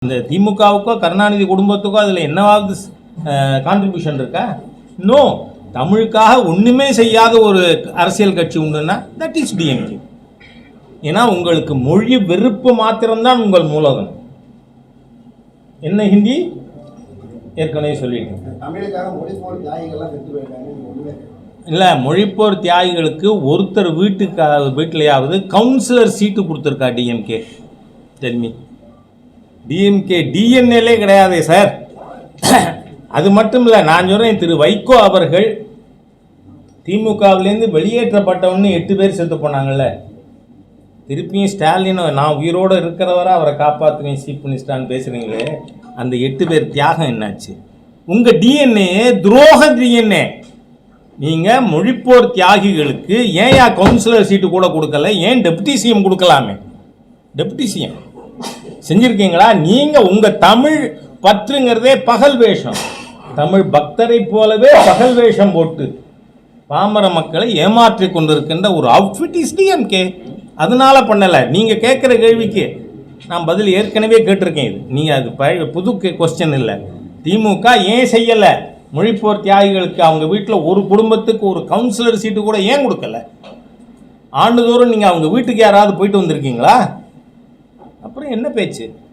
இந்த திமுகவுக்கோ கருணாநிதி குடும்பத்துக்கோ அதில் என்னவாவது கான்ட்ரிபியூஷன் இருக்கா? நோ. தமிழுக்காக ஒன்றுமே செய்யாத ஒரு அரசியல் கட்சி உண்டுன்னா தட் இஸ் டிஎம்கே. ஏன்னா உங்களுக்கு மொழி வெறுப்பு மாத்திரம்தான் உங்கள் மூலதனம். என்ன ஹிந்தி ஏற்கனவே சொல்லிட்டேன். இல்லை, மொழிப்போர் தியாகிகளுக்கு ஒருத்தர் வீட்டிலையாவது கவுன்சிலர் சீட்டு கொடுத்துருக்கா டிஎம்கே? தெரியுமே, டிஎம்கே டிஎன்ஏலே கிடையாதே சார். அது மட்டும் இல்லை, நான் சொல்கிறேன், திரு வைகோ அவர்கள் திமுகவிலேருந்து வெளியேற்றப்பட்டவன்னு 8 பேர் செத்து போனாங்கல்ல. திருப்பியும் ஸ்டாலின் நான் உயிரோடு இருக்கிறவரை அவரை காப்பாற்றுவேன் சீஃப் மினிஸ்டர்னு பேசுகிறீங்களே, அந்த 8 பேர் தியாகம் என்னாச்சு? உங்கள் டிஎன்ஏ துரோக டிஎன்ஏ. நீங்கள் மொழிப்போர் தியாகிகளுக்கு ஏன் கவுன்சிலர் சீட்டு கூட கொடுக்கல? ஏன் டெப்டி சிஎம் கொடுக்கலாமே? டெப்டி சிஎம் செஞ்சுருக்கீங்களா? நீங்கள் உங்கள் தமிழ் பற்றுங்கிறதே பகல் வேஷம். தமிழ் பக்தரை போலவே பகல் வேஷம் போட்டு பாமர மக்களை ஏமாற்றி கொண்டிருக்கின்ற ஒரு அவுட்ஃபிட் இஸ் டிஎம்கே. அதனால பண்ணலை. நீங்கள் கேட்குற கேள்விக்கு நான் பதில் ஏற்கனவே கேட்டிருக்கேன். இது நீங்கள் அது புது கொஸ்டின் இல்லை. திமுக ஏன் செய்யலை? மொழிப்போர் தியாகிகளுக்கு அவங்க வீட்டில் ஒரு குடும்பத்துக்கு ஒரு கவுன்சிலர் சீட்டு கூட ஏன் கொடுக்கல? ஆண்டுதோறும் நீங்கள் அவங்க வீட்டுக்கு யாராவது போயிட்டு வந்திருக்கீங்களா? அப்புறம் என்ன பேச்சு?